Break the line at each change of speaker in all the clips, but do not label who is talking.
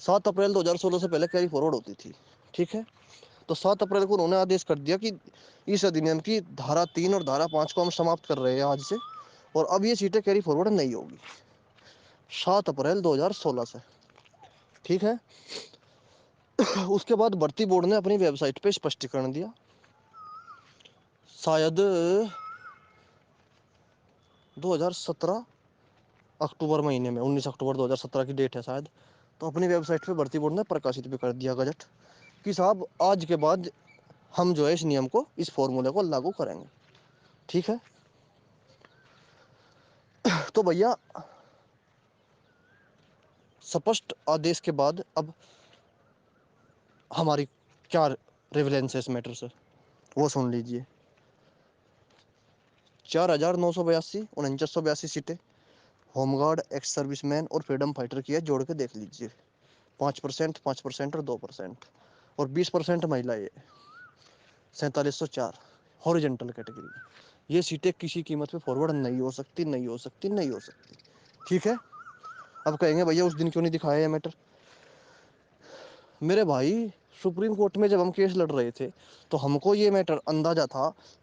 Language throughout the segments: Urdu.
7 اپریل 2016 سے پہلے کیری فارورڈ ہوتی تھی، ٹھیک ہے؟ تو 7 اپریل کو انہوں نے آدیش کر دیا کہ اس ادھینیم کی دھارا 3 اور دھارا 5 کو ہم سماپت کر رہے ہیں آج سے، اور اب یہ سیٹیں کیری فارورڈ نہیں ہوگی 7 اپریل 2016 سے، ٹھیک ہے؟ اس کے بعد بھرتی بورڈ نے اپنی ویب سائٹ پہ اسپشٹیکرن دیا، شاید 2017 اکتوبر مہینے میں، 19 اکتوبر 2017 کی ڈیٹ ہے شاید، تو اپنی ویب سائٹ پہ بھرتی بورڈ نے پرکاشت بھی کر دیا گجٹ کہ صاحب آج کے بعد ہم جو ہے اس نیم کو، اس فارمولے کو لاگو کریں گے، ٹھیک ہے؟ تو بھیا سپشٹ آدیش کے بعد اب ہماری کیا ریولنس ہے اس میٹر سے، وہ سن لیجئے۔ 4982 4982 سیٹیں ہوم گارڈ، ایکس سروس مین اور فریڈم فائٹر کی ہے، جوڑ کے دیکھ لیجئے، 5%، 5% اور 2%، اور 20% مہیلا ہے، 4704 ہاریزونٹل کیٹیگری۔ یہ سیٹیں کسی قیمت پہ فارورڈ نہیں ہو سکتی، نہیں ہو سکتی، نہیں ہو سکتی، ٹھیک ہے؟ اب کہیں گے بھیا اس دن کیوں نہیں دکھایا یہ میٹر؟ میرے بھائی سپریم کورٹ میں جب ہم کیس لڑ رہے تھے تو ہم کو یہ میٹر اندازہ تھا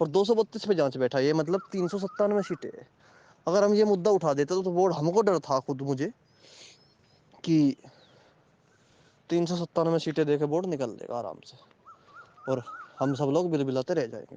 اور 232 پہ جانچ بیٹھا ہے، یہ مطلب 397 سیٹیں ہے۔ اگر ہم یہ مدعا اٹھا دیتے تو بورڈ، ہم کو ڈر تھا خود مجھے کہ 397 سیٹیں دے کے بورڈ نکل دے گا آرام سے، اور ہم سب لوگ بل بلاتے رہ جائیں گے۔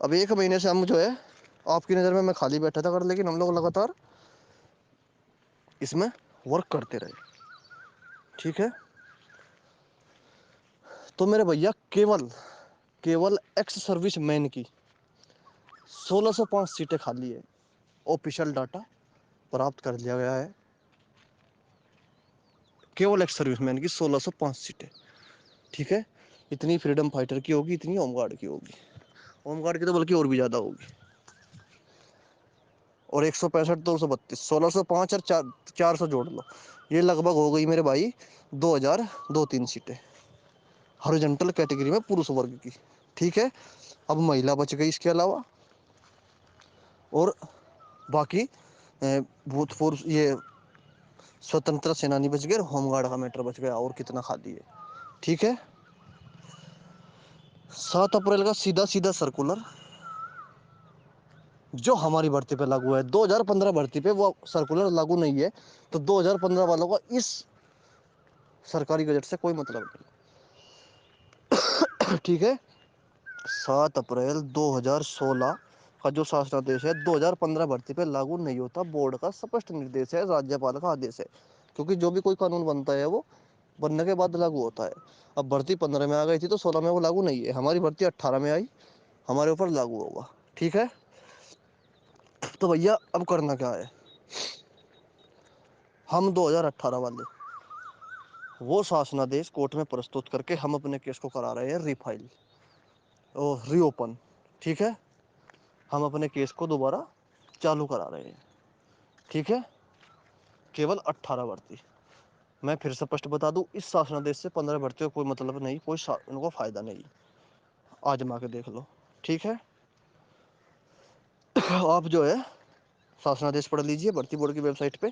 اب 1 مہینے سے ہم جو ہے آپ کی نظر میں خالی بیٹھا تھا، لیکن ہم لوگ لگاتار اس میں ورک کرتے رہے، ٹھیک ہے؟ تو میرے بھیا کیول ایکس سروس مین کی 1605 سیٹیں خالی ہے، آفیشیل ڈاٹا پراپت کر لیا گیا ہے، کیول ایکس سروس مین کی 1605 سیٹیں، ٹھیک ہے؟ اتنی فریڈم فائٹر کی ہوگی، اتنی ہوم گارڈ کی ہوگی، ہوم گارڈ کی تو بلکہ اور بھی زیادہ ہوگی، اور 165 232 1605 اور 400 جوڑ لو، یہ لگ بھگ ہو گئی میرے بھائی 2002-3 سیٹیں ہاریزونٹل کیٹیگری میں پروش ورگ کی، ٹھیک ہے؟ اب مہیلا بچ گئی اس کے علاوہ، اور باقی بھوت پورش، یہ سوتنتر سینانی بچ گئے، ہوم گارڈ کا میٹر بچ گیا، اور کتنا خالی ہے، ٹھیک ہے؟ 7 اپریل کا سیدھا سیدھا سرکولر جو ہماری بھرتی پہ لاگو ہے، 2015 بھرتی پہ وہ سرکولر لاگو نہیں ہے، تو 2015 والوں کا اس سرکاری گزٹ سے کوئی مطلب نہیں، ٹھیک ہے؟ 7 اپریل 2016 کا جو شاسنادیش ہے 2015 بھرتی پہ لاگو نہیں ہوتا، بورڈ کا سپشٹ نردیش ہے، راجیہپال کا آدیش ہے، کیونکہ جو بھی کوئی قانون بنتا ہے وہ بننے کے بعد لاگو ہوتا ہے۔ اب بھرتی 15 میں آ گئی تھی تو 16 میں وہ لاگو نہیں ہے، ہماری بھرتی 18 میں آئی، ہمارے اوپر لاگو ہوگا، ٹھیک ہے؟ تو بھیا اب کرنا کیا ہے، ہم 2018 والے وہ شاسنادیش کورٹ میں پرستوت کر کے ہم اپنے کیس کو کرا رہے ہیں ریفائل اور ری اوپن، ٹھیک ہے؟ ہم اپنے کیس کو دوبارہ چالو کرا رہے ہیں، ٹھیک ہے؟ کیول 18 بھرتی، میں پھر سے اسپشٹ بتا دوں، اس شاسنادیش سے 15 بھرتیوں کا کوئی مطلب نہیں، ان کو فائدہ نہیں، آزما کے دیکھ لو، ٹھیک ہے؟ آپ جو ہے شاسنادیش پڑھ لیجئے بھرتی بورڈ کی ویب سائٹ پہ،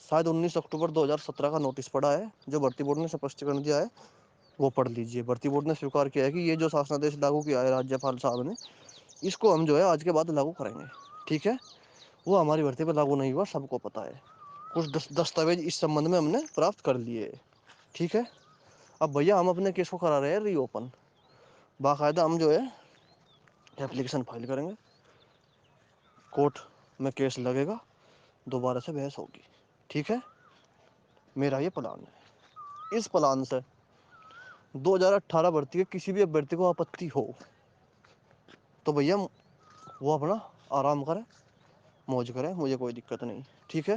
شاید 19 اکتوبر 2017 کا نوٹس پڑا ہے جو بھرتی بورڈ نے اسپشٹیکرن دیا ہے، وہ پڑھ لیجئے۔ بھرتی بورڈ نے سویکار کیا ہے کہ یہ جو شاسنادیش لاگو کیا ہے راجیہپال صاحب نے، اس کو ہم جو ہے آج کے بعد لاگو کریں گے، ٹھیک ہے؟ وہ ہماری بھرتی پہ لاگو نہیں ہوا، سب کو پتا ہے، کچھ دستاویز اس سمبندھ میں ہم نے پراپت کر لیے، ٹھیک ہے؟ اب بھیا ہم اپنے کیس کو کرا رہے ہیں ری اوپن، باقاعدہ ہم جو ہے اپلیکیشن فائل کریں گے، کورٹ میں کیس لگے گا، دوبارہ سے بحث ہوگی، ٹھیک ہے؟ میرا یہ پلان ہے، اس پلان سے 2018 بھرتی کے کسی بھی ابھیارتھی کو آپتی ہو تو بھیا وہ اپنا آرام کرے، موج کرے، مجھے کوئی دقت نہیں، ٹھیک ہے؟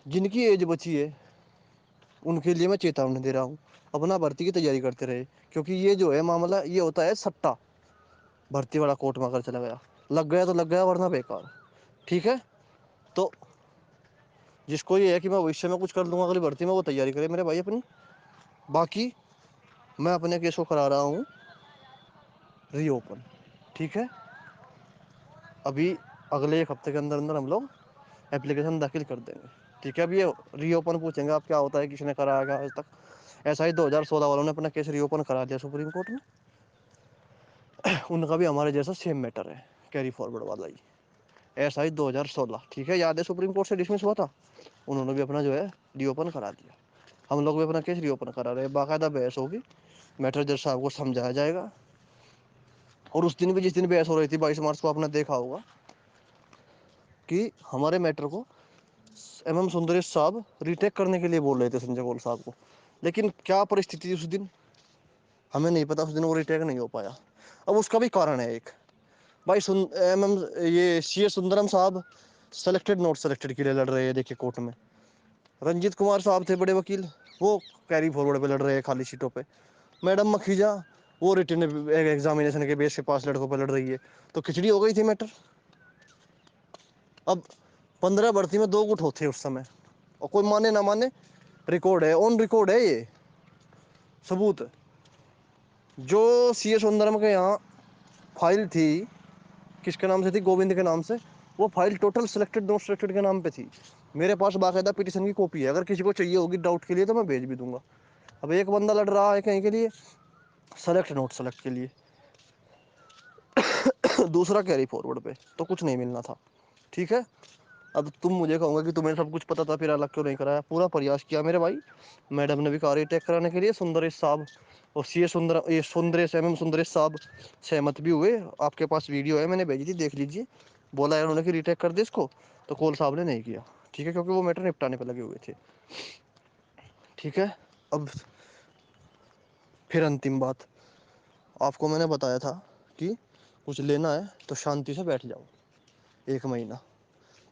جن کی ایج بچی ہے ان کے لیے میں چیتاونی دے رہا ہوں، اپنا بھرتی کی تیاری کرتے رہے، کیونکہ یہ جو ہے معاملہ یہ ہوتا ہے سٹا، بھرتی والا کوٹ میں اگر چلا گیا، لگ گیا تو لگ گیا، ورنہ بیکار، ٹھیک ہے؟ تو جس کو یہ ہے کہ میں بھوشیہ میں کچھ کر لوں گا اگلی بھرتی میں، وہ تیاری کرے میرے بھائی اپنی، باقی میں اپنے کیس کو کرا رہا ہوں ری اوپن، ٹھیک ہے؟ ابھی اگلے ایک ہفتے کے اندر اندر ہم لوگ اپلیکیشن داخل کر دیں گے. ٹھیک ہے. اب یہ ری اوپن پوچھیں گے آپ کیا ہوتا ہے کسی نے کرایا گیا آج تک. ایسا ہی 2016 والوں نے اپنا کیس ری اوپن کرا دیا سپریم کورٹ میں. ان کا بھی ہمارے جیسا سیم میٹر ہے کیری فارورڈ والا ہی. ایسا ہی 2016 ٹھیک ہے یاد ہے سپریم کورٹ سے ڈسمس ہوا تھا. انہوں نے بھی اپنا جو ہے ری اوپن کرا دیا. ہم لوگ بھی اپنا کیس ری اوپن کرا رہے ہیں. باقاعدہ بحث ہوگی میٹر جج صاحب کو سمجھایا جائے گا. اور اس دن بھی جس دن بحث ہو رہی تھی 22 مارچ کو آپ نے دیکھا ہوگا کہ ہمارے میٹر کو ایم ایم سندریش صاحب ریٹیک کرنے کے لیے بول رہے تھے سنجے کول صاحب کو. لیکن کیا پرستتی اس دن ہمیں نہیں پتا. اس دن وہ ریٹیک نہیں ہو پایا. اب اس کا بھی کارن ہے ایک بھائی یہ سی اے سندرم صاحب سلیکٹڈ ناٹ سلیکٹیڈ کے لیے لڑ رہے ہیں. دیکھیے کورٹ میں رنجت کمار صاحب تھے بڑے وکیل وہ کیری فارورڈ پہ لڑ رہے ہیں خالی سیٹوں پہ. میڈم مکھیجا وہ ریٹن ایگزامینیشن کے بیس سے 5 لڑکوں پہ لڑ رہی ہے. تو کھچڑی ہو گئی تھی میٹر. اب 15 بڑھتی میں 2 گٹ ہوتے اس سمے اور کوئی مانے نہ مانے ریکارڈ ہے آن ریکارڈ ہے یہ ثبوت. جو سی اے سندرم کے یہاں فائل تھی کس کے نام سے تھی گووند کے نام سے. وہ file total selected not selected کے نام پہ تھی. میرے پاس باقاعدہ پٹیشن کی کاپی ہے. اگر کسی کو چاہیے ہوگی ڈاؤٹ کے لیے تو میں بھیج بھی دوں گا. اب ایک بندہ لڑ رہا ہے کہیں کے لیے سلیکٹ نوٹ سلیکٹ کے لیے دوسرا کیری فارورڈ پہ تو کچھ نہیں ملنا تھا. ٹھیک ہے. اب تم مجھے کہو گے کہ تمہیں سب کچھ پتا تھا پھر الگ کیوں نہیں کرایا. پورا پریاس کیا میرے بھائی. میڈم نے بھی کہا ریٹیک کرانے کے لیے سندریش صاحب اور سی اے سندریش ایم ایم سندریش صاحب سہمت بھی ہوئے. آپ کے پاس ویڈیو ہے میں نے بھیجی تھی دیکھ لیجیے. بولا ہے انہوں نے کہ ریٹیک کر دے اس کو تو کول صاحب نے نہیں کیا. ٹھیک ہے کیونکہ وہ میٹر نپٹانے پہ لگے ہوئے تھے. ٹھیک ہے. اب پھر انتم بات آپ کو میں نے بتایا تھا کہ کچھ لینا ہے تو شانتی سے بیٹھ جاؤ 1 مہینہ.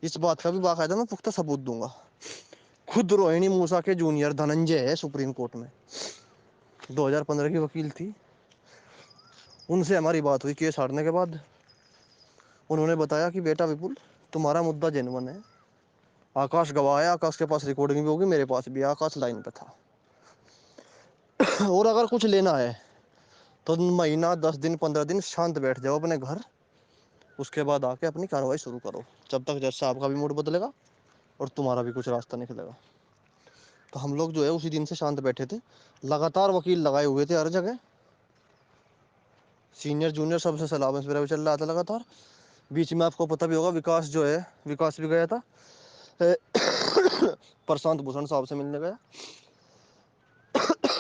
اس بات کا بھی باقاعدہ میں پختہ ثبوت دوں گا. خود روہنی موسا کے جونیئر دھننجے ہے سپریم کورٹ میں 2015 کی وکیل تھی. ان سے ہماری بات ہوئی کیس ہارنے کے بعد. انہوں نے بتایا کہ بیٹا وپل تمہارا مدعا جینون ہے. آکاش گواہ ہے. آکاش کے پاس ریکارڈنگ بھی ہوگی. میرے پاس بھی آکاش لائن پہ تھا. اور اگر کچھ لینا ہے تو مہینہ 10 دن 15 دن شانت بیٹھ جاؤ اپنے گھر. اس کے بعد آ کے اپنی کاروائی شروع کرو. جب تک جج صاحب کا بھی موڈ بدلے گا اور تمہارا بھی کچھ راستہ نکلے گا. تو ہم لوگ جو ہے اسی دن سے شانت بیٹھے تھے. لگاتار وکیل لگائے ہوئے تھے ہر جگہ. سینئر جونیئر سب سے سلام مشورہ بھی چل رہا تھا لگاتار. بیچ میں آپ کو پتہ بھی ہوگا وکاس جو ہے وکاس بھی گیا تھا پرشانت بھوشن صاحب سے ملنے گیا.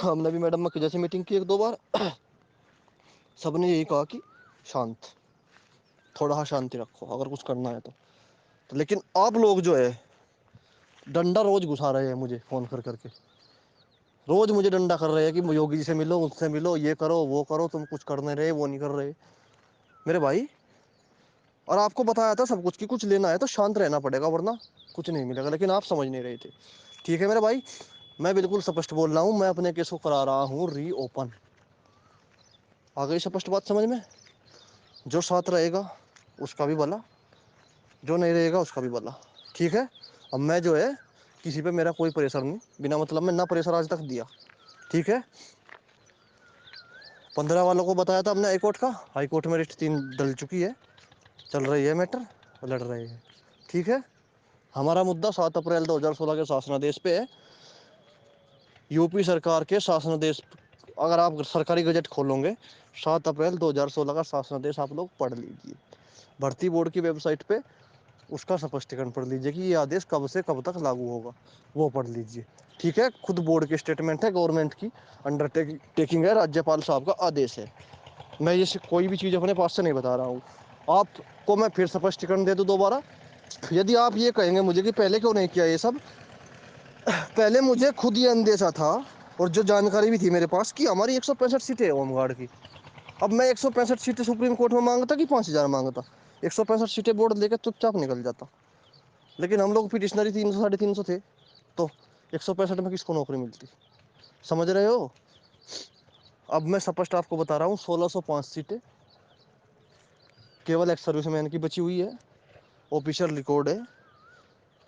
ہم نے بھی میڈم کی جیسے میٹنگ کی 1-2 بار. سب نے یہی کہا کہ شانت تھوڑا سا شانتی رکھو اگر کچھ کرنا ہے تو. لیکن آپ لوگ جو ہے ڈنڈا روز گھسا رہے ہیں مجھے فون کر کے. روز مجھے ڈنڈا کر رہے ہیں کہ یوگی جی سے ملو اس سے ملو یہ کرو وہ کرو تم کچھ کر نہیں رہے وہ نہیں کر رہے میرے بھائی. اور آپ کو بتایا تھا سب کچھ کی کچھ لینا ہے تو شانت رہنا پڑے گا ورنہ کچھ نہیں ملے گا. لیکن آپ سمجھ نہیں رہے تھے. ٹھیک ہے میرے بھائی. میں بالکل سپشٹ بول رہا ہوں. میں اپنے کیس کو کرا رہا ہوں ری اوپن. آ گئی سپشٹ بات سمجھ میں. جو ساتھ رہے گا اس کا بھی بھلا جو نہیں رہے گا اس کا بھی بھلا. ٹھیک ہے. اب میں جو ہے کسی پہ میرا کوئی پریشر نہیں. بنا مطلب میں نہ پریشر آج تک دیا. ٹھیک ہے. 15 والوں کو بتایا تھا ہم نے ہائی کورٹ کا. ہائی کورٹ میں لسٹ 3 ڈل چکی ہے. چل رہی ہے میٹر لڑ رہے ہیں. ٹھیک ہے. ہمارا مدعا 7 اپریل 2016 کے شاسنادیش پہ ہے. یو پی سرکار کے شاسن دیش اگر آپ سرکاری گجٹ کھولو گے 7 اپریل 2016 کا شاسنادیش آپ لوگ پڑھ لیجیے. بھرتی بورڈ کی ویب سائٹ پہ اس کا سپشٹیکن پڑھ لیجیے کہ یہ آدیش کب سے کب تک لاگو ہوگا وہ پڑھ لیجیے. ٹھیک ہے. خود بورڈ کی اسٹیٹمنٹ ہے گورنمنٹ کی انڈر ٹیکنگ ہے راجیہپال صاحب کا آدیش ہے. میں یہ کوئی بھی چیز اپنے پاس سے نہیں بتا رہا ہوں. آپ کو میں پھر سپشٹیکن دے دوں دوبارہ. یدی آپ یہ کہیں گے مجھے کہ پہلے کیوں نہیں کیا یہ سب. پہلے مجھے خود یہ اندیشہ تھا اور جو جانکاری بھی تھی میرے پاس کہ ہماری 165 سیٹیں ہوم گارڈ کی. اب میں 165 سیٹیں سپریم کورٹ میں مانگتا کہ 5000 مانگتا. 165 سیٹیں بورڈ لے کے چپ چاپ نکل جاتا. لیکن ہم لوگ پٹیشنری 300 350 تھے تو 165 میں کس کو نوکری ملتی. سمجھ رہے ہو. اب میں سپشٹ آپ کو بتا رہا ہوں 1605 سیٹیں کیول ایک سروس مین کی بچی ہوئی ہے. آفیشیل ریکارڈ ہے.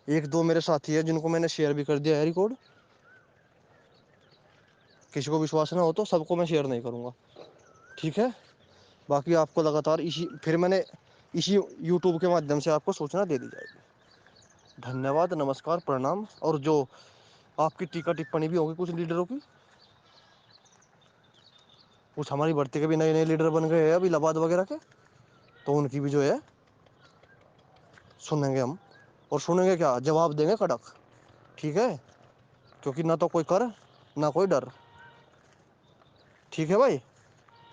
1-2 میرے ساتھی ہیں جن کو میں نے شیئر بھی کر دیا ہے ریکارڈ. کسی کو وشواس نہ ہو تو سب کو میں شیئر نہیں کروں گا. ٹھیک ہے. باقی آپ کو لگاتار اسی پھر میں نے اسی یوٹیوب کے مادھیم سے آپ کو سوچنا دے دی جائے گی. دھنیہ واد نمسکار پرنام. اور جو آپ کی ٹیکا ٹپنی بھی ہوگی کچھ لیڈروں کی کچھ ہماری بھرتی کے بھی نئے نئے لیڈر بن گئے ہیں ابھی لباد وغیرہ کے تو ان کی بھی جو ہے سنیں گے ہم اور سنیں گے کیا جواب دیں گے کڑک ٹھیک ہے کیونکہ نہ تو کوئی کر نہ کوئی ڈر ٹھیک ہے بھائی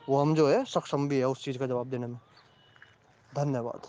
وہ ہم جو ہے سکچم بھی ہے اس چیز کا جواب دینے میں دھنیہ واد